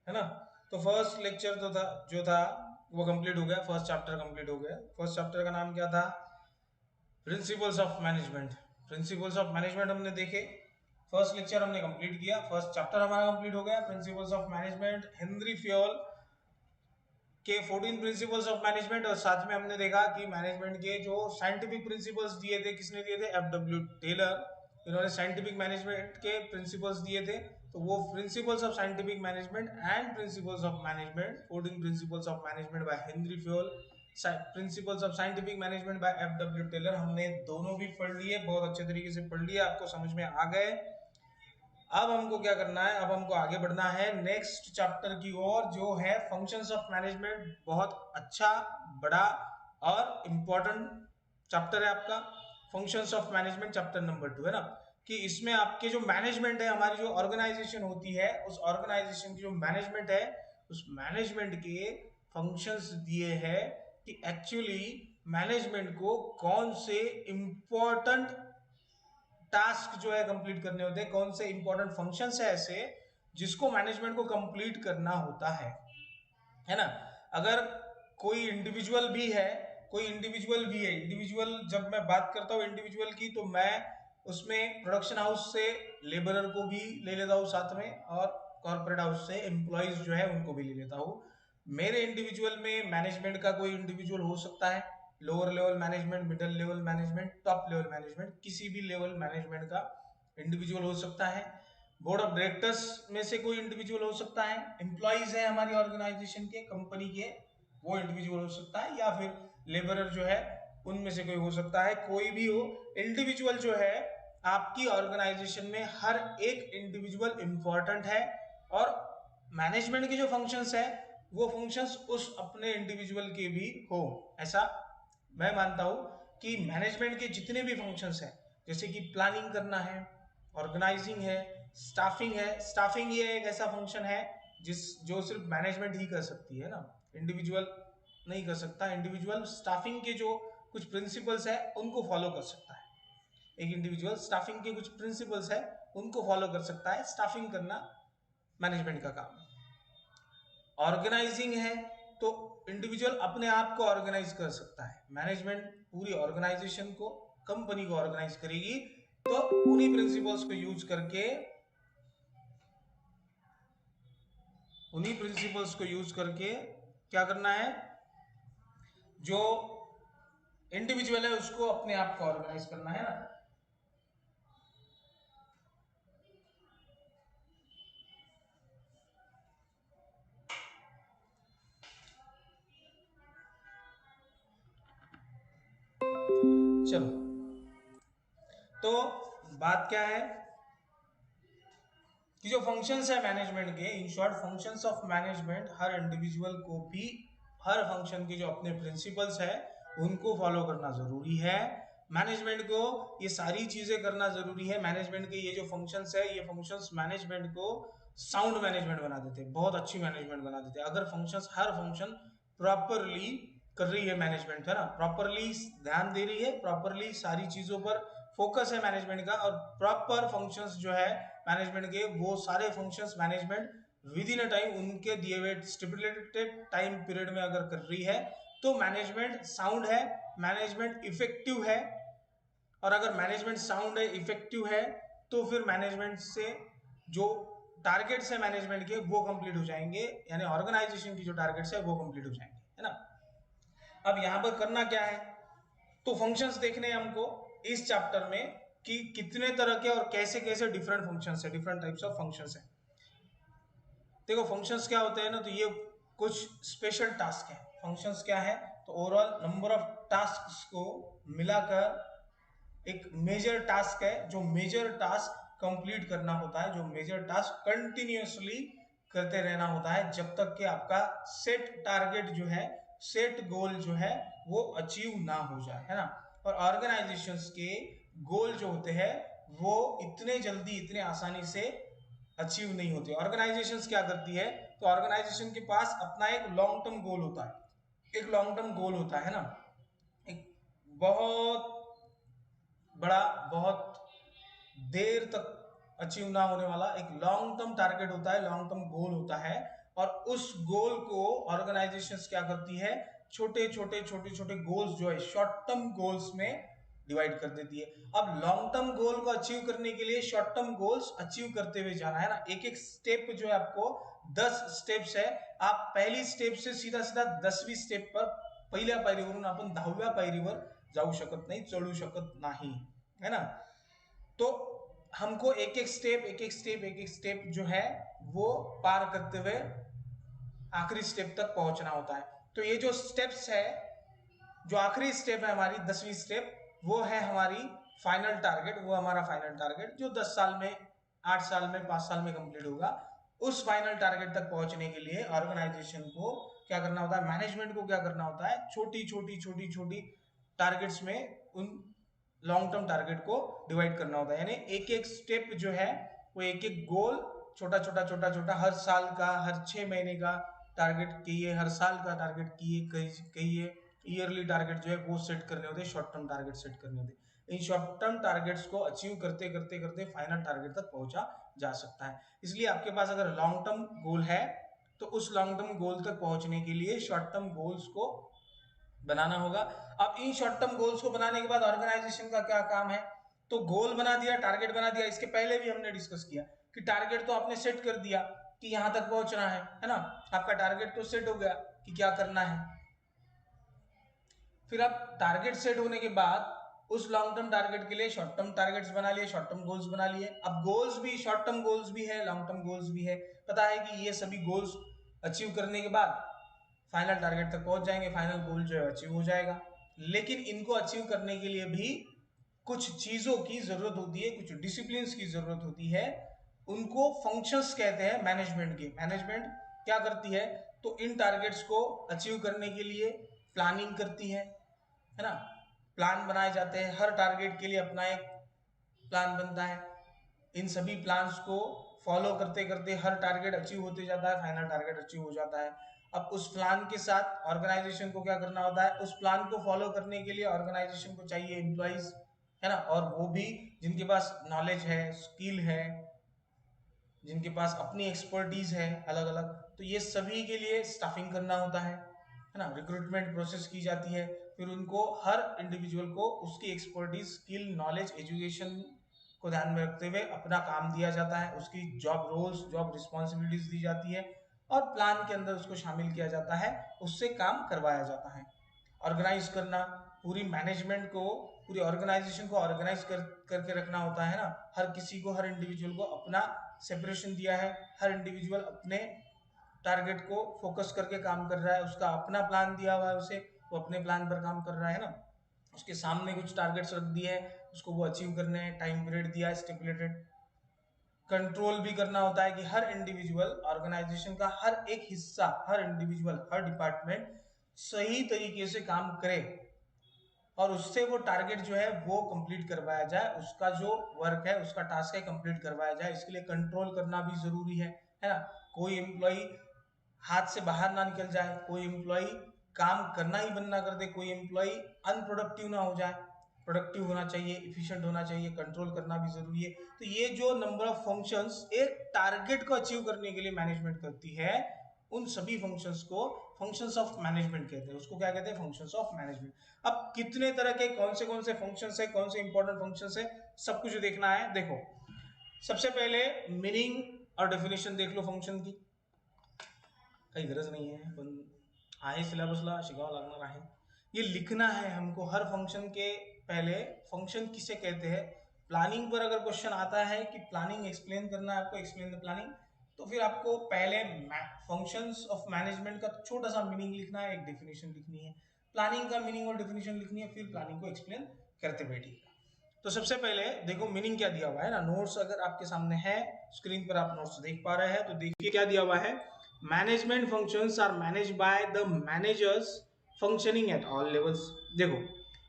है ना। तो फर्स्ट लेक्चर तो था जो था वो कंप्लीट हो गया, फर्स्ट चैप्टर कंप्लीट हो गया। फर्स्ट चैप्टर का नाम क्या था? Principles of management. Principles of management हमने देखे, फर्स्ट लेक्चर हमने कंप्लीट किया, फर्स्ट चैप्टर हमारा कंप्लीट हो गया। Principles of management, Henry Fayol के 14 प्रिंसिपल्स ऑफ मैनेजमेंट, और साथ में हमने देखा कि मैनेजमेंट के जो साइंटिफिक प्रिंसिपल्स दिए थे, किसने दिए थे? F W Taylor. इन्होंने साइंटिफिक मैनेजमेंट के प्रिंसिपल्स दिए थे। तो वो principles of scientific management and principles of management, 14 principles of management by Henri Fayol, principles of scientific management by F W Taylor, हमने दोनों भी पढ़ लिए, बहुत अच्छे तरीके से पढ़ लिए, आपको समझ में आ गए। अब हमको क्या करना है? अब हमको आगे बढ़ना है नेक्स्ट चैप्टर की ओर, जो है फंक्शंस ऑफ मैनेजमेंट। बहुत अच्छा, बड़ा और इंपॉर्टेंट चैप्टर है आपका functions of management, chapter number 2, है ना। कि इसमें आपके जो मैनेजमेंट है, हमारी जो ऑर्गेनाइजेशन होती है, उस ऑर्गेनाइजेशन की जो मैनेजमेंट है, उस मैनेजमेंट के फंक्शंस दिए हैं कि एक्चुअली मैनेजमेंट को कौन से इंपॉर्टेंट टास्क जो है कंप्लीट करने होते हैं, कौन से इंपॉर्टेंट फंक्शंस है ऐसे जिसको मैनेजमेंट को कंप्लीट करना होता है ना। अगर कोई इंडिविजुअल भी है, कोई इंडिविजुअल भी है, इंडिविजुअल जब मैं बात करता हूं इंडिविजुअल की, तो मैं उसमें प्रोडक्शन हाउस से लेबरर को भी ले लेता हूं साथ में, और कॉर्पोरेट हाउस से एम्प्लॉयज जो है उनको भी ले लेता हूं। मेरे इंडिविजुअल में मैनेजमेंट का कोई इंडिविजुअल हो सकता है, lower level management, middle level management, top level management, किसी भी लेवल मैनेजमेंट का इंडिविजुअल हो सकता है। बोर्ड ऑफ डायरेक्टर्स में से कोई इंडिविजुअल हो सकता है, एम्प्लॉइज है हमारी ऑर्गेनाइजेशन के, कंपनी के, वो इंडिविजुअल हो सकता है, या फिर लेबरर जो है उनमें से कोई हो सकता है, कोई भी हो। इंडिविजुअल जो है आपकी ऑर्गेनाइजेशन में हर एक इंडिविजुअल इंपॉर्टेंट है, और मैनेजमेंट के जो फंक्शंस है वो फंक्शंस उस अपने इंडिविजुअल के भी हो, ऐसा मैं मानता हूं कि मैनेजमेंट के जितने भी फंक्शंस हैं, जैसे कि प्लानिंग करना है, ऑर्गेनाइजिंग है, स्टाफिंग है। स्टाफिंग ये एक ऐसा फंक्शन है जो सिर्फ मैनेजमेंट ही कर सकती है ना, इंडिविजुअल नहीं कर सकता। इंडिविजुअल स्टाफिंग के जो कुछ प्रिंसिपल्स है उनको फॉलो कर सकता है, एक इंडिविजुअल स्टाफिंग के कुछ प्रिंसिपल्स है उनको फॉलो कर सकता है। स्टाफिंग करना मैनेजमेंट का काम है। ऑर्गेनाइजिंग है तो इंडिविजुअल अपने आप को ऑर्गेनाइज कर सकता है, मैनेजमेंट पूरी ऑर्गेनाइजेशन को, कंपनी को ऑर्गेनाइज करेगी। तो उन्हीं प्रिंसिपल्स को यूज करके, उन्हीं प्रिंसिपल्स को यूज करके क्या करना है? जो इंडिविजुअल है उसको अपने आप को ऑर्गेनाइज करना है ना। चलो, तो बात क्या है कि जो फंक्शंस है मैनेजमेंट के, in short functions of management, her individual को भी हर फंक्शन के जो अपने प्रिंसिपल्स है उनको फॉलो करना जरूरी है। मैनेजमेंट को ये सारी चीजें करना जरूरी है। मैनेजमेंट के ये जो फंक्शंस है, ये फंक्शंस मैनेजमेंट को साउंड मैनेजमेंट बना देते हैं, बहुत अच्छी मैनेजमेंट बना देते हैं। अगर फंक्शंस, हर फंक्शन प्रॉपरली कर रही है मैनेजमेंट, है ना, प्रॉपरली ध्यान दे रही है, प्रॉपरली सारी चीजों पर फोकस है मैनेजमेंट का, और प्रॉपर फंक्शंस जो है मैनेजमेंट के, वो सारे functions management with in a time, उनके दिए हुए स्टिपुलेटेड टाइम पीरियड में अगर कर रही है तो मैनेजमेंट साउंड है, मैनेजमेंट इफेक्टिव है। और अगर मैनेजमेंट साउंड है, इफेक्टिव है, तो फिर मैनेजमेंट से जो टारगेट्स है मैनेजमेंट के वो कंप्लीट हो जाएंगे, यानी ऑर्गेनाइजेशन की जो टारगेट्स है वो कंप्लीट हो जाएंगे, है ना। अब यहां पर करना क्या है? तो फंक्शंस देखने हैं हमको इस चैप्टर में कि कितने तरह के और कैसे कैसे डिफरेंट फंक्शंस है, डिफरेंट टाइप्स ऑफ फंक्शंस है। देखो फंक्शंस क्या होते हैं ना, तो ये कुछ स्पेशल टास्क है। फंक्शंस क्या है? तो ओवरऑल नंबर ऑफ टास्क को मिलाकर एक मेजर टास्क है, जो मेजर टास्क कंप्लीट करना होता है, जो मेजर टास्क कंटिन्यूअसली करते रहना होता है जब तक कि आपका सेट टारगेट जो है, सेट गोल जो है वो अचीव ना हो जाए, है ना। और ऑर्गेनाइजेशंस के गोल जो होते हैं वो इतने जल्दी, इतने आसानी से अचीव नहीं होते। ऑर्गेनाइजेशंस क्या करती है? तो ऑर्गेनाइजेशन के पास अपना एक लॉन्ग टर्म गोल होता है, एक लॉन्ग टर्म गोल होता है ना, एक बहुत बड़ा, बहुत देर तक अचीव ना होने वाला एक लॉन्ग टर्म टारगेट होता है, लॉन्ग टर्म गोल होता है। और उस गोल को ऑर्गेनाइजेशंस क्या करती है, छोटे छोटे गोल्स जो है शॉर्ट टर्म गोल्स में डिवाइड कर देती है। अब लॉन्ग टर्म गोल को अचीव करने के लिए शॉर्ट टर्म गोल्स अचीव करते हुए जाना है ना, एक एक स्टेप जो है आपको 10 स्टेप्स है, आप पहली स्टेप से सीधा सीधा 10वीं स्टेप पर पहिल्या पायरीवरून आपण 10व्या पायरीवर जाऊ शकत नाही, चढू शकत नाही, है ना। तो हमको एक एक स्टेप जो है वो पार करते हुए आखिरी स्टेप तक पहुंचना होता है। तो ये जो स्टेप्स है, जो आखिरी स्टेप है हमारी 10वीं स्टेप, वो है हमारी फाइनल टारगेट, वो हमारा फाइनल टारगेट जो 10 साल में, 8 साल में, 5 साल में कंप्लीट होगा। उस फाइनल टारगेट तक पहुंचने के लिए ऑर्गेनाइजेशन को क्या करना होता है, मैनेजमेंट को क्या करना होता है, छोटी छोटी टारगेट्स में उन लॉन्ग टर्म टारगेट को डिवाइड करना होता है। यानी एक एक स्टेप जो है वो एक एक गोल छोटा छोटा हर साल का, हर 6 महीने का टारगेट किए, हर साल का टारगेट किए, कहिए ईयरली टारगेट जो है वो सेट करने होते हैं, शॉर्ट टर्म टारगेट सेट करने होते हैं। इन शॉर्ट टर्म टारगेट्स को अचीव करते करते फाइनल टारगेट तक पहुंचा जा सकता है। इसलिए आपके पास अगर लॉन्ग टर्म गोल है तो उस लॉन्ग टर्म गोल तक पहुंचने के लिए शॉर्ट टर्म गोल्स को बनाना होगा। अब इन शॉर्ट टर्म गोल्स को बनाने के बाद ऑर्गेनाइजेशन का क्या काम है, तो गोल बना दिया, टारगेट बना दिया। इसके पहले भी हमने डिस्कस किया कि टारगेट तो आपने सेट कर दिया कि यहां तक पहुंचना है ना, आपका टारगेट तो सेट हो गया कि क्या करना है। फिर अब टारगेट सेट होने के बाद उस लॉन्ग टर्म टारगेट के लिए शॉर्ट टर्म टारगेट्स बना लिए, शॉर्ट टर्म गोल्स बना लिए। अब गोल्स भी शॉर्ट टर्म गोल्स भी है, लॉन्ग टर्म गोल्स भी है। पता है कि ये सभी गोल्स अचीव करने के बाद फाइनल टारगेट तक पहुंच जाएंगे, फाइनल गोल जो है अचीव हो जाएगा। लेकिन इनको अचीव करने के लिए भी कुछ चीजों की जरूरत होती है, कुछ डिसिप्लिन की जरूरत होती है। उनको फंक्शंस कहते हैं मैनेजमेंट के। मैनेजमेंट क्या करती है, तो इन टारगेट्स को अचीव करने के लिए प्लानिंग करती है ना। प्लान बनाए जाते हैं, हर टारगेट के लिए अपना एक प्लान बनता है। इन सभी प्लान्स को फॉलो करते करते हर टारगेट अचीव होते जाता है, फाइनल टारगेट अचीव हो जाता है। अब उस प्लान के साथ ऑर्गेनाइजेशन को क्या करना होता है, उस प्लान को फॉलो करने के लिए ऑर्गेनाइजेशन को चाहिए एम्प्लॉइज, है ना, और वो भी जिनके पास नॉलेज है, स्किल है, जिनके पास अपनी एक्सपर्टीज है अलग अलग। तो ये सभी के लिए स्टाफिंग करना होता है ना, रिक्रूटमेंट प्रोसेस की जाती है। फिर उनको हर इंडिविजुअल को उसकी एक्सपर्टीज, स्किल, नॉलेज, एजुकेशन को ध्यान में रखते हुए अपना काम दिया जाता है, उसकी जॉब रोल्स, जॉब रिस्पॉन्सिबिलिटीज दी जाती है और प्लान के अंदर उसको शामिल किया जाता है, उससे काम करवाया जाता है। ऑर्गेनाइज करना, पूरी मैनेजमेंट को, पूरी ऑर्गेनाइजेशन को ऑर्गेनाइज करके रखना होता है ना। हर किसी को, हर इंडिविजुअल को अपना सेपरेशन दिया है, हर इंडिविजुअल अपने टारगेट को फोकस करके काम कर रहा है, उसका अपना प्लान दिया हुआ है उसे, वो अपने प्लान पर काम कर रहा है ना। उसके सामने कुछ टारगेट्स रख दिए हैं, उसको वो अचीव करने हैं, टाइम पीरियड दिया है स्टिपुलेटेड। कंट्रोल भी करना होता है कि हर इंडिविजुअल, ऑर्गेनाइजेशन का हर एक हिस्सा, हर इंडिविजुअल, हर डिपार्टमेंट सही तरीके से काम करे और उससे वो टारगेट जो है वो कंप्लीट करवाया जाए, उसका जो वर्क है, उसका टास्क है, कंप्लीट करवाया जाए। इसके लिए कंट्रोल करना भी जरूरी है ना। कोई एम्प्लॉय हाथ से बाहर ना निकल जाए, कोई एम्प्लॉय काम करना ही बंद ना कर दे, कोई एम्प्लॉय अनप्रोडक्टिव ना हो जाए, प्रोडक्टिव होना चाहिए, इफिशिएंट होना चाहिए, कंट्रोल करना भी जरूरी है। तो ये जो नंबर ऑफ फंक्शंस एक टारगेट को अचीव करने के लिए मैनेजमेंट करती है, उन सभी फंक्शंस को फंक्शंस ऑफ मैनेजमेंट कहते हैं। उसको क्या कहते हैं, फंक्शंस ऑफ मैनेजमेंट। अब कितने तरह के कौन से फंक्शंस है, कौन से इंपॉर्टेंट फंक्शंस है, सब कुछ देखना है। देखो, सबसे पहले मीनिंग और डेफिनेशन देख लो फंक्शन की, काही गरज नाही आहे पण आहे, सिलेबसला शिकावं लागणार आहे। ये लिखना है हमको हर फंक्शन के पहले, फंक्शन किसे कहते हैं। प्लानिंग पर अगर क्वेश्चन आता है कि प्लानिंग एक्सप्लेन करना है आपको, एक्सप्लेन द प्लानिंग, तो फिर आपको पहले फंक्शंस ऑफ मैनेजमेंट का छोटा सा मीनिंग लिखना है, एक डेफिनेशन लिखनी है, प्लानिंग का मीनिंग और डेफिनेशन लिखनी है, फिर प्लानिंग को एक्सप्लेन करते बैठिएगा। तो सबसे पहले देखो मीनिंग क्या दिया हुआ है ना। नोट्स अगर आपके सामने है, स्क्रीन पर आप नोट्स देख पा रहे हैं, तो देखिए क्या दिया हुआ है। Management functions are manage by the managers functioning at all levels. देखो,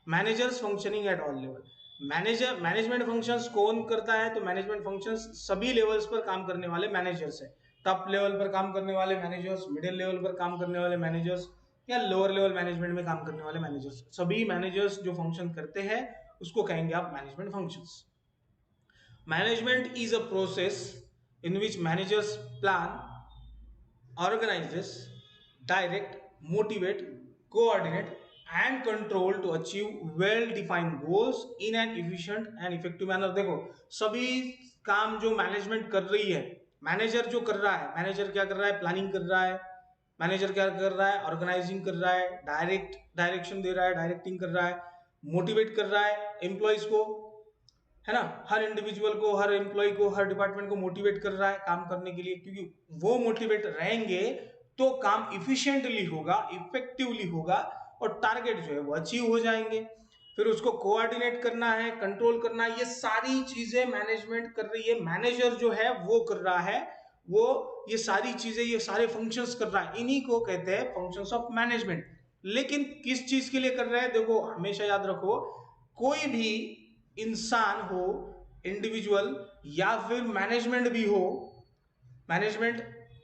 managers functioning at all level, manager, management functions कौन करता है, तो मैनेजमेंट फंक्शंस सभी लेवल्स पर काम करने वाले मैनेजर्स है। टॉप लेवल पर काम करने वाले मैनेजर्स, मिडिल लेवल पर काम करने वाले मैनेजर्स, या लोअर लेवल मैनेजमेंट में काम करने वाले मैनेजर्स, सभी मैनेजर्स जो फंक्शन करते हैं उसको कहेंगे आप management functions. Management is a process in which managers plan, organizes, direct, motivate, coordinate and control to achieve well defined goals in an efficient and effective manner। देखो सभी काम जो मैनेजमेंट कर रही है, मैनेजर जो कर रहा है, मैनेजर क्या कर रहा है, प्लानिंग कर रहा है, मैनेजर क्या कर रहा है, ऑर्गेनाइजिंग कर रहा है, डायरेक्शन दे रहा है, डायरेक्टिंग कर रहा है, मोटिवेट कर रहा है एम्प्लॉयज को, है ना, हर इंडिविजुअल को, हर एम्प्लॉय को, हर डिपार्टमेंट को मोटिवेट कर रहा है काम करने के लिए, क्योंकि वो मोटिवेट रहेंगे तो काम इफिशिएंटली होगा, इफेक्टिवली होगा और टारगेट जो है वो अचीव हो जाएंगे। फिर उसको कोऑर्डिनेट करना है, कंट्रोल करना है, ये सारी चीजें मैनेजमेंट कर रही है, मैनेजर जो है वो कर रहा है, वो ये सारी चीजें, ये सारे फंक्शंस कर रहा है, इन्हीं को कहते हैं फंक्शंस ऑफ मैनेजमेंट। लेकिन किस चीज के लिए कर रहा है, देखो हमेशा याद रखो, कोई भी इंसान हो, इंडिविजुअल या फिर मैनेजमेंट भी हो, मैनेजमेंट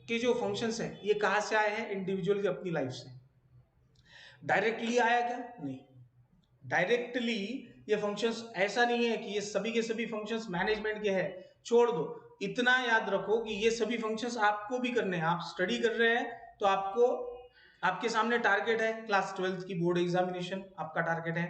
के जो फंक्शंस हैं ये कहां से आए हैं, इंडिविजुअल की अपनी लाइफ से। डायरेक्टली आया क्या, नहीं, डायरेक्टली ये फंक्शंस ऐसा नहीं है कि ये सभी के सभी फंक्शंस मैनेजमेंट के हैं, छोड़ दो। इतना याद रखो कि ये सभी फंक्शंस आपको भी करने हैं, आप स्टडी कर रहे हैं तो आपको, आपके सामने टारगेट है, क्लास 12th की बोर्ड एग्जामिनेशन आपका टारगेट है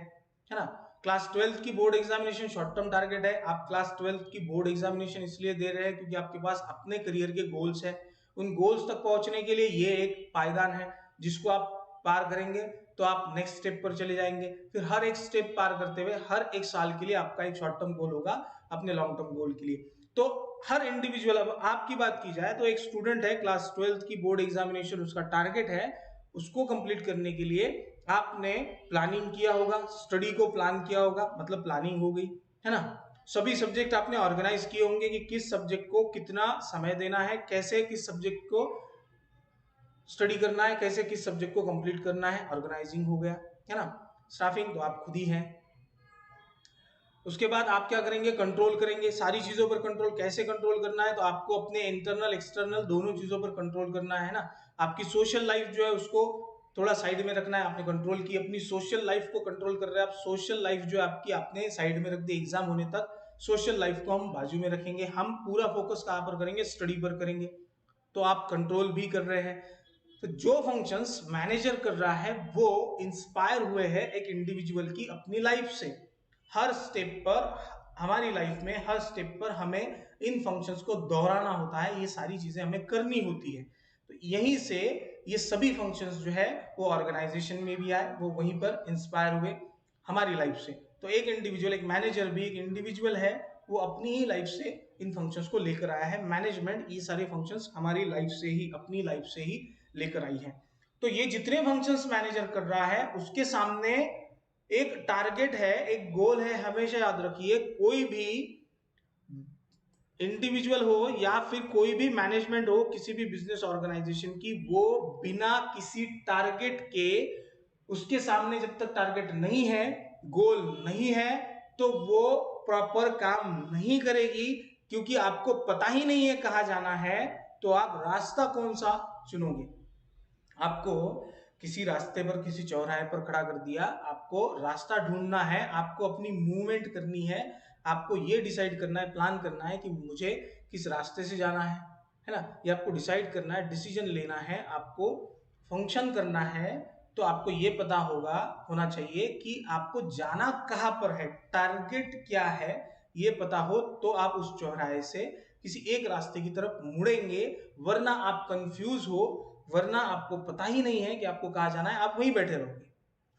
ना, क्लास 12th की board examination short term target है। आप क्लास 12th की बोर्ड एग्जामिनेशन इसलिए दे रहे हैं क्योंकि आपके पास अपने करियर के गोल्स हैं, उन गोल्स तक पहुंचने के लिए ये एक पायदान है जिसको आप पार करेंगे तो आप नेक्स्ट स्टेप पर चले जाएंगे। फिर हर एक स्टेप पार करते हुए हर एक साल के लिए आपका एक शॉर्ट टर्म गोल होगा अपने लॉन्ग टर्म गोल के लिए। तो हर इंडिविजुअल, अब आपकी बात की जाए तो एक स्टूडेंट है, क्लास 12th की बोर्ड एग्जामिनेशन उसका टारगेट है, उसको कंप्लीट करने के लिए आपने प्लानिंग किया होगा, स्टडी को प्लान किया होगा, मतलब प्लानिंग हो गई, है ना, सभी सब्जेक्ट आपने ऑर्गेनाइज किए होंगे कि किस सब्जेक्ट को कितना समय देना है, कैसे किस सब्जेक्ट को स्टडी करना है, कैसे किस सब्जेक्ट को कंप्लीट करना है, ऑर्गेनाइजिंग हो गया, है ना। स्टाफिंग तो आप खुद ही हैं। उसके बाद आप क्या करेंगे, कंट्रोल करेंगे, सारी चीजों पर कंट्रोल। कैसे कंट्रोल करना है, तो आपको अपने इंटरनल एक्सटर्नल दोनों चीजों पर कंट्रोल करना है ना। आपकी सोशल लाइफ जो है उसको थोड़ा साइड में रखना है, आपने कंट्रोल की, अपनी सोशल लाइफ को कंट्रोल कर रहे हैं आप, सोशल लाइफ जो है आपकी आपने साइड में रख दी, एग्जाम होने तक सोशल लाइफ को हम बाजू में रखेंगे, हम पूरा फोकस कहां पर करेंगे, स्टडी पर करेंगे, तो आप कंट्रोल भी कर रहे हैं। तो जो फंक्शंस मैनेजर कर रहा है वो इंस्पायर हुए हैं एक इंडिविजुअल की अपनी लाइफ से। हर स्टेप पर, हमारी लाइफ में हर स्टेप पर हमें इन फंक्शंस को दोहराना होता है, ये सारी चीजें हमें करनी होती है। तो यहीं से ये सभी फंक्शंस जो है वो ऑर्गेनाइजेशन में भी आए, वो वहीं पर इंस्पायर हुए हमारी लाइफ से। तो एक इंडिविजुअल, एक मैनेजर भी एक इंडिविजुअल है, वो अपनी ही लाइफ से इन फंक्शंस को लेकर आया है। मैनेजमेंट ये सारे फंक्शंस हमारी लाइफ से ही, अपनी लाइफ से ही लेकर आई है। तो ये जितने फंक्शंस मैनेजर कर रहा है उसके सामने एक टारगेट है, एक गोल है। हमेशा याद रखिए, कोई भी इंडिविजुअल हो या फिर कोई भी मैनेजमेंट हो किसी भी बिजनेस ऑर्गेनाइजेशन की, वो बिना किसी टारगेट के, उसके सामने जब तक टारगेट नहीं है, गोल नहीं है, तो वो प्रॉपर काम नहीं करेगी, क्योंकि आपको पता ही नहीं है कहां जाना है, तो आप रास्ता कौन सा चुनोगे। आपको किसी रास्ते पर, किसी चौराहे पर खड़ा कर दिया, आपको रास्ता ढूंढना है, आपको अपनी मूवमेंट करनी है, आपको ये डिसाइड करना है, प्लान करना है कि मुझे किस रास्ते से जाना है ना, ये आपको डिसाइड करना है, डिसीजन लेना है, आपको फंक्शन करना है। तो आपको ये पता होना चाहिए कि आपको जाना कहां पर है, टारगेट क्या है, ये पता हो तो आप उस चौराहे से किसी एक रास्ते की तरफ मुड़ेंगे, वरना आप कंफ्यूज हो, वरना आपको पता ही नहीं है कि आपको कहां जाना है, आप वहीं बैठे रहोगे।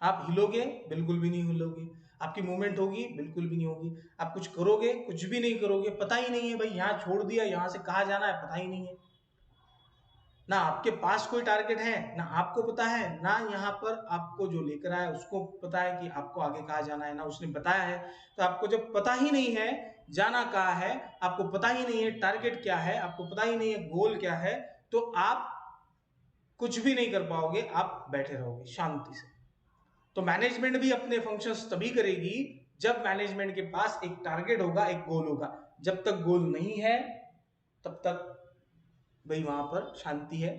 आप हिलोगे, बिल्कुल भी नहीं हिलोगे, आपकी मूवमेंट होगी, बिल्कुल भी नहीं होगी, आप कुछ करोगे, कुछ भी नहीं करोगे, पता ही नहीं है भाई, यहाँ छोड़ दिया, यहाँ से कहां जाना है पता ही नहीं है। ना आपके पास कोई टारगेट है, ना आपको पता है, ना यहाँ पर आपको जो लेकर आया उसको पता है कि आपको आगे कहाँ जाना है, ना उसने बताया है। तो आपको जब पता ही नहीं है जाना कहाँ है, आपको पता ही नहीं है टारगेट क्या है, आपको पता ही नहीं है गोल क्या है, तो आप कुछ भी नहीं कर पाओगे, आप बैठे रहोगे शांति से। तो मैनेजमेंट भी अपने फंक्शंस तभी करेगी जब मैनेजमेंट के पास एक टारगेट होगा, एक गोल होगा। जब तक गोल नहीं है तब तक भाई वहां पर शांति है,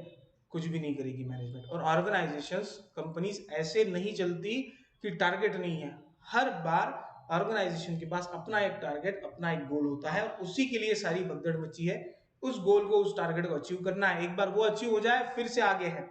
कुछ भी नहीं करेगी मैनेजमेंट। और ऑर्गेनाइजेशंस, कंपनीज ऐसे नहीं चलती कि टारगेट नहीं है। हर बार ऑर्गेनाइजेशन के पास अपना एक टारगेट, अपना एक गोल होता है, और उसी के लिए सारी भगदड़ मची है उस गोल को, उस टारगेट को अचीव करना है। एक बार वो अचीव हो जाए फिर से आगे है।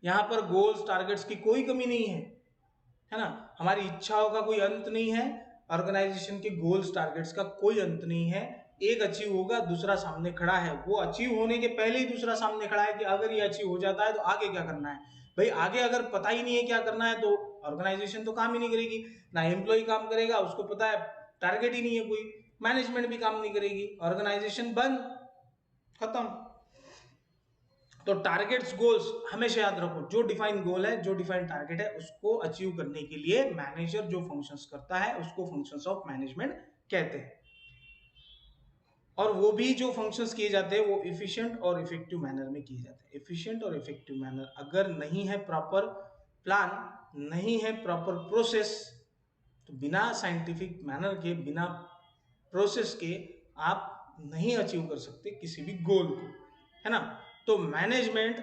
यहाँ पर गोल्स टारगेट्स की कोई कमी नहीं है ना। हमारी इच्छाओं का कोई अंत नहीं है, ऑर्गेनाइजेशन के गोल्स टारगेट्स का कोई अंत नहीं है। एक अचीव होगा, दूसरा सामने खड़ा है। वो अचीव होने के पहले ही दूसरा सामने खड़ा है कि अगर ये अचीव हो जाता है तो आगे क्या करना है। भाई आगे अगर पता ही नहीं है क्या करना है तो ऑर्गेनाइजेशन तो काम ही नहीं करेगी, ना एम्प्लॉय काम करेगा, उसको पता है टारगेट ही नहीं है कोई, मैनेजमेंट भी काम नहीं करेगी, ऑर्गेनाइजेशन बंद, खत्म। तो टारगेट्स गोल्स हमेशा याद रखो, जो डिफाइन गोल है, जो डिफाइन टारगेट है, उसको अचीव करने के लिए मैनेजर जो फंक्शंस करता है उसको फंक्शंस ऑफ मैनेजमेंट कहते हैं। और वो भी जो फंक्शंस किए जाते हैं वो इफिशिएंट और इफेक्टिव मैनर में किए जाते हैं। इफिशिएंट और इफेक्टिव मैनर, अगर नहीं है प्रॉपर प्लान, नहीं है प्रॉपर प्रोसेस, तो बिना साइंटिफिक मैनर के, बिना प्रोसेस के आप नहीं अचीव कर सकते किसी भी गोल को, है ना। तो मैनेजमेंट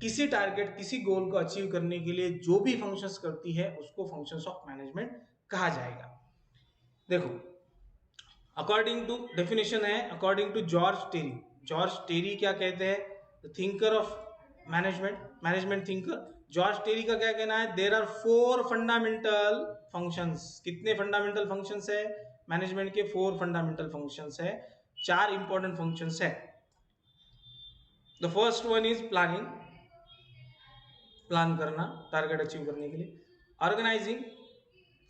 किसी टारगेट, किसी गोल को अचीव करने के लिए जो भी फंक्शंस करती है उसको फंक्शंस ऑफ मैनेजमेंट कहा जाएगा। देखो, अकॉर्डिंग टू डेफिनेशन है, according to George Terry. George Terry क्या कहते हैं, the thinker of management, management thinker. George Terry का क्या कहना है, देयर आर 4 फंडामेंटल फंक्शंस। कितने फंडामेंटल फंक्शंस है मैनेजमेंट के? 4 फंडामेंटल फंक्शंस है, 4 इंपॉर्टेंट फंक्शंस है। The first one is planning, plan करना टारगेट अचीव करने के लिए। ऑर्गेनाइजिंग,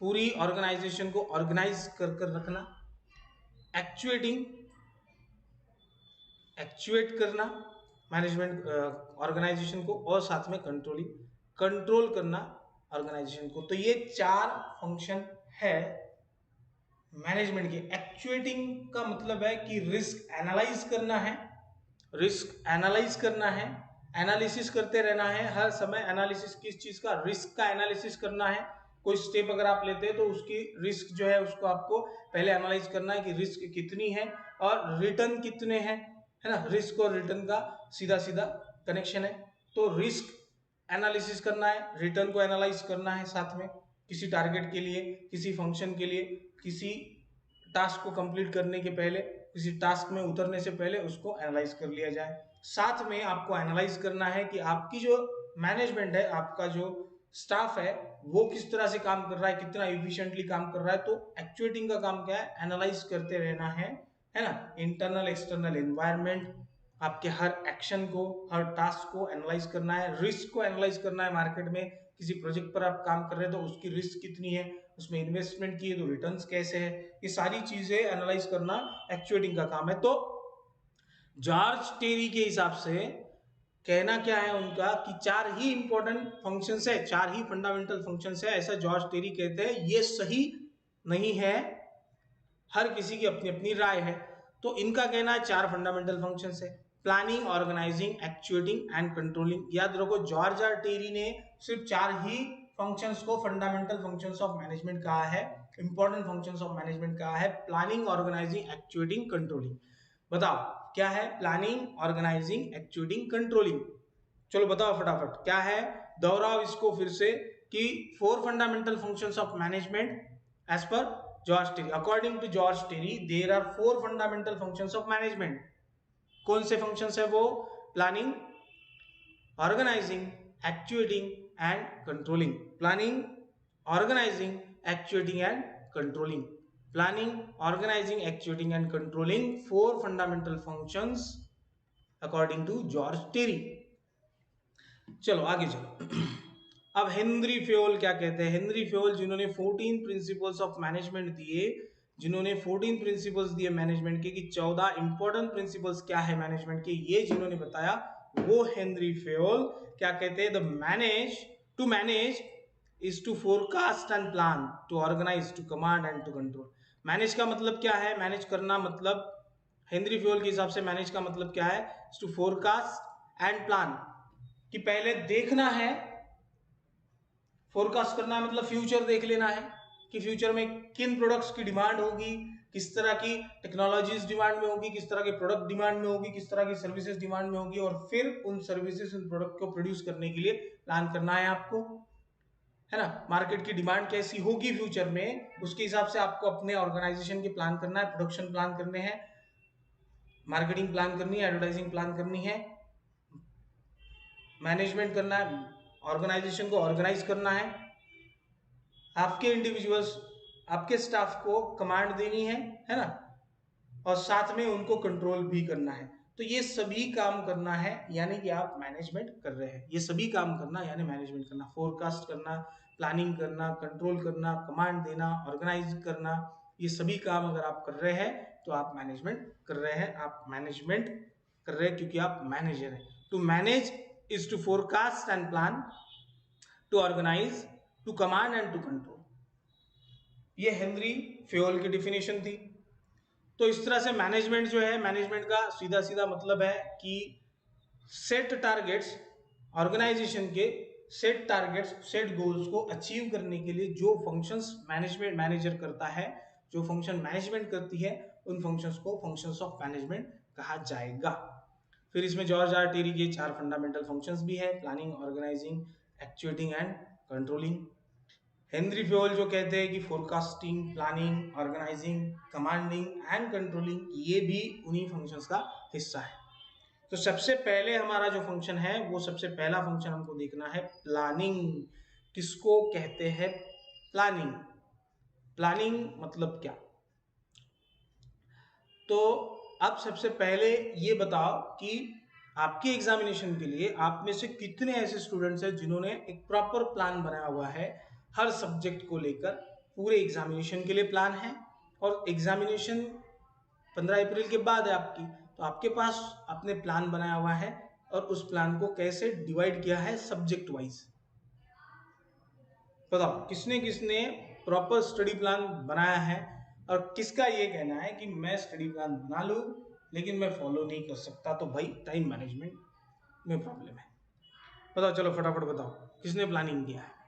पूरी ऑर्गेनाइजेशन को ऑर्गेनाइज कर कर रखना। एक्चुएटिंग, एक्चुएट करना मैनेजमेंट ऑर्गेनाइजेशन को। और साथ में कंट्रोलिंग, कंट्रोल करना ऑर्गेनाइजेशन को। तो ये 4 फंक्शन है मैनेजमेंट के। एक्चुएटिंग का मतलब है कि रिस्क एनालाइज करना है, रिस्क एनालाइज करना है, एनालिसिस करते रहना है हर समय। एनालिसिस किस चीज का? रिस्क का एनालिसिस करना है। कोई स्टेप अगर आप लेते हैं तो उसकी रिस्क जो है उसको आपको पहले एनालाइज करना है कि रिस्क कितनी है और रिटर्न कितने हैं, है ना। रिस्क और रिटर्न का सीधा सीधा कनेक्शन है। तो रिस्क एनालिसिस करना है, रिटर्न को एनालाइज करना है साथ में। किसी टारगेट के लिए, किसी फंक्शन के लिए, किसी टास्क को कंप्लीट करने के पहले, किसी टास्क में उतरने से पहले उसको एनालाइज कर लिया जाए। साथ में आपको एनालाइज करना है कि आपकी जो मैनेजमेंट है, आपका जो स्टाफ है, वो किस तरह से काम कर रहा है, कितना इफिशिएंटली काम कर रहा है। तो एक्चुएटिंग का काम क्या है? एनालाइज करते रहना है ना। इंटरनल एक्सटर्नल एनवायरनमेंट, आपके हर एक्शन को, हर टास्क को एनालाइज करना है। रिस्क को एनालाइज करना है। मार्केट में किसी प्रोजेक्ट पर आप काम कर रहे हैं तो उसकी रिस्क कितनी है, उसमें इन्वेस्टमेंट की है तो रिटर्न्स कैसे है, ये सारी चीजें एनालाइज करना एक्चुएटिंग का काम है। तो जॉर्ज टेरी के हिसाब से कहना क्या है उनका कि 4 ही इंपॉर्टेंट फंक्शंस है, 4 ही फंडामेंटल फंक्शंस है, ऐसा जॉर्ज टेरी कहते हैं। ये सही नहीं है, हर किसी की अपनी अपनी राय है। तो इनका कहना है 4 फंडामेंटल फंक्शंस है, planning, organising, actuating and controlling. याद रखो, जॉर्ज आर टेरी ने सिर्फ 4 ही फंक्शंस को फंडामेंटल फंक्शंस ऑफ मैनेजमेंट कहा है, इंपॉर्टेंट फंक्शंस ऑफ मैनेजमेंट कहा है, प्लानिंग, ऑर्गेनाइजिंग, एक्चुएटिंग, कंट्रोलिंग। बताओ क्या है प्लानिंग, ऑर्गेनाइजिंग, एक्चुएटिंग, कंट्रोलिंग? चलो बताओ फटाफट क्या है, दोहराओ इसको फिर से कि 4 fundamental functions of management as per George Terry. According to George Terry there are 4 fundamental functions of management. कौन से फंक्शंस है वो? Planning, organising, actuating and controlling. Planning, organising, actuating and controlling. Planning, organising, actuating and controlling, 4 fundamental functions according to George Terry. चलो आगे चलो। अब Henry Fayol क्या कहते हैं? हेनरी फ्योल जिन्होंने 14 प्रिंसिपल्स ऑफ मैनेजमेंट दिए, जिन्होंने 14 प्रिंसिपल्स दिए मैनेजमेंट के कि 14 इंपॉर्टेंट प्रिंसिपल्स क्या है मैनेजमेंट के, ये जिन्होंने बताया वो हेनरी फ्योल। क्या कहते हैं? The manage, to manage is to forecast and plan, to organise, to command and to control. Manage का मतलब क्या है? मैनेज करना मतलब हेनरी फ्योल के हिसाब से मैनेज का मतलब क्या है? टू फोरकास्ट एंड प्लान, कि पहले देखना है, फोरकास्ट करना है मतलब फ्यूचर देख लेना है कि फ्यूचर में किन प्रोडक्ट्स की डिमांड होगी, किस तरह की टेक्नोलॉजीज डिमांड में होगी, किस तरह के प्रोडक्ट डिमांड में होगी, किस तरह की सर्विसेज डिमांड में होगी, और फिर उन सर्विसेज, उन प्रोडक्ट को प्रोड्यूस करने के लिए प्लान करना है आपको, है ना। मार्केट की डिमांड कैसी होगी फ्यूचर में, उसके हिसाब से आपको अपने ऑर्गेनाइजेशन के प्लान करना है, प्रोडक्शन प्लान करने हैं, मार्केटिंग प्लान करनी है, एडवर्टाइजिंग प्लान करनी है, मैनेजमेंट करना है, ऑर्गेनाइजेशन को ऑर्गेनाइज करना है, आपके इंडिविजुअल्स, आपके स्टाफ को कमांड देनी है ना, और साथ में उनको कंट्रोल भी करना है। तो ये सभी काम करना है, यानी कि आप मैनेजमेंट कर रहे हैं। ये सभी काम करना यानी मैनेजमेंट करना, फोरकास्ट करना, प्लानिंग करना, कंट्रोल करना, कमांड देना, ऑर्गेनाइज करना, ये सभी काम अगर आप कर रहे हैं तो आप मैनेजमेंट कर रहे हैं। आप मैनेजमेंट कर रहे हैं क्योंकि आप मैनेजर हैं। To manage is to forecast and plan, to organise, to command and to control. ये हेनरी फ्योल की डिफिनेशन थी। तो इस तरह से मैनेजमेंट जो है, मैनेजमेंट का सीधा सीधा मतलब है कि सेट टारगेट्स, ऑर्गेनाइजेशन के सेट टारगेट्स, सेट गोल्स को अचीव करने के लिए जो फंक्शंस मैनेजमेंट मैनेजर करता है, जो फंक्शन मैनेजमेंट करती है, उन फंक्शंस को फंक्शंस ऑफ मैनेजमेंट कहा जाएगा। फिर इसमें जॉर्ज आर टेरी के 4 फंडामेंटल फंक्शंस भी है, planning, organising, actuating and controlling. Henry Fayol जो कहते हैं कि forecasting, planning, organising, commanding and controlling, ये भी उन्हीं फंक्शंस का हिस्सा है। तो सबसे पहले हमारा जो फंक्शन है, वो सबसे पहला फंक्शन हमको देखना है प्लानिंग। किसको कहते हैं प्लानिंग? प्लानिंग मतलब क्या? तो अब सबसे पहले ये बताओ कि आपके एग्जामिनेशन के लिए आप में से कितने ऐसे स्टूडेंट्स हैं जिन्होंने एक प्रॉपर प्लान बनाया हुआ है हर सब्जेक्ट को लेकर? पूरे एग्जामिनेशन के लिए प्लान है, और एग्जामिनेशन 15 अप्रैल के बाद है आपकी, तो आपके पास आपने प्लान बनाया हुआ है, और उस प्लान को कैसे डिवाइड किया है सब्जेक्ट वाइज। बताओ किसने किसने प्रॉपर स्टडी प्लान बनाया है, और किसका ये कहना है कि मैं स्टडी प्लान बना लूँ लेकिन मैं फॉलो नहीं कर सकता, तो भाई टाइम मैनेजमेंट में प्रॉब्लम है। बताओ, चलो फटाफट बताओ किसने प्लानिंग किया है।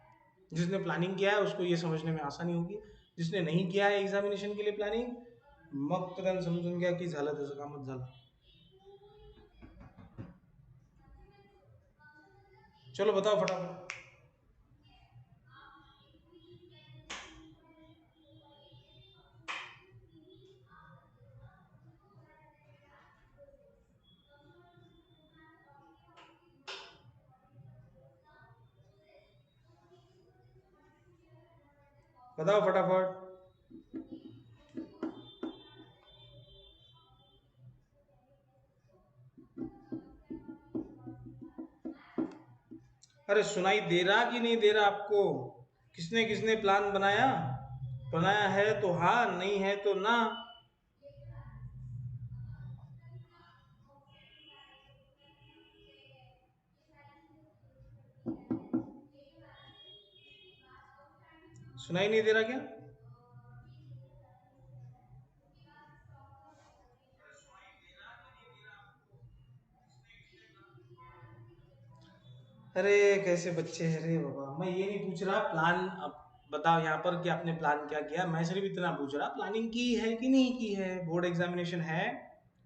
जिसने प्लानिंग किया है उसको ये समझने में आसानी होगी, जिसने नहीं किया है एग्जामिनेशन के लिए प्लानिंग, मग तर समजून घ्या की झालं त्याचं कामच झालं। चलो बताओ फटाफट। बताओ फटाफट। अरे सुनाई दे रहा कि नहीं दे रहा आपको? किसने किसने प्लान बनाया? बनाया है तो हाँ, नहीं है तो ना। सुनाई नहीं दे रहा क्या? अरे कैसे बच्चे हैं रे बाबा, मैं ये नहीं पूछ रहा प्लान। अब बताओ यहाँ पर कि आपने प्लान क्या किया, मैं सिर्फ इतना पूछ रहा प्लानिंग की है कि नहीं की है। बोर्ड एग्जामिनेशन है,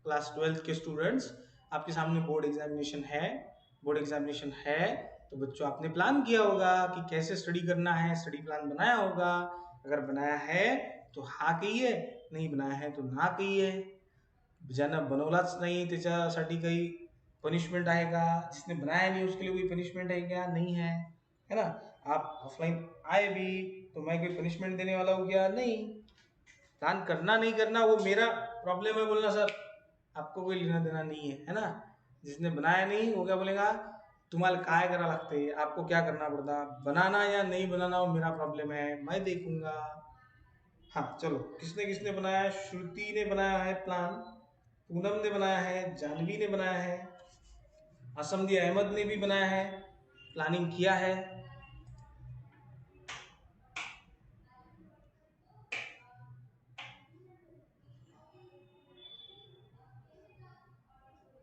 क्लास 12 के स्टूडेंट्स, आपके सामने बोर्ड एग्जामिनेशन है। बोर्ड एग्जामिनेशन है तो बच्चों आपने प्लान किया होगा कि कैसे स्टडी करना है, स्टडी प्लान बनाया होगा। अगर बनाया है तो हाँ कहिए, नहीं बनाया है तो ना कहिए। ज्यानं बनवलाच नाही त्याच्यासाठी काही पनिशमेंट आहे का? जिसने बनाया नहीं उसके लिए कोई पनिशमेंट है क्या? नहीं है ना? आप ऑफलाइन आए भी तो मैं कोई पनिशमेंट देने वाला हूँ क्या? नहीं। प्लान करना नहीं करना वो मेरा प्रॉब्लम है बोलना सर, आपको कोई लेना देना नहीं है ना? जिसने बनाया नहीं वो क्या बोलेगा, तुम्हाला काय करा लागते, आपको क्या करना पड़ता, बनाना या नहीं बनाना वो मेरा प्रॉब्लम है, मैं देखूंगा। हाँ चलो, किसने किसने बनाया है? श्रुति ने बनाया है प्लान, पूनम ने बनाया है, जानवी ने बनाया है, असमदी अहमद ने भी बनाया है, प्लानिंग किया है।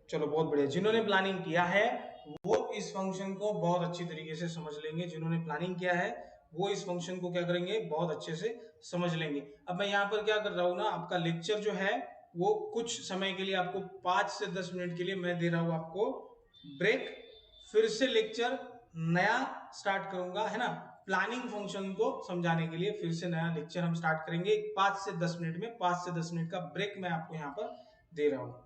चलो बहुत बढ़िया, जिन्होंने प्लानिंग किया है वो इस फंक्शन को बहुत अच्छी तरीके से समझ लेंगे। जिन्होंने प्लानिंग किया है वो इस फंक्शन को क्या करेंगे, बहुत अच्छे से समझ लेंगे। अब मैं यहाँ पर क्या कर रहा हूँ ना, आपका लेक्चर जो है वो कुछ समय के लिए आपको 5 से 10 मिनट के लिए मैं दे रहा हूँ आपको ब्रेक। फिर से लेक्चर नया स्टार्ट करूंगा, है ना? प्लानिंग फंक्शन को समझाने के लिए फिर से नया लेक्चर हम स्टार्ट करेंगे 5 से 10 मिनट में। 5 से 10 मिनट का ब्रेक मैं आपको यहाँ पर दे रहा हूँ।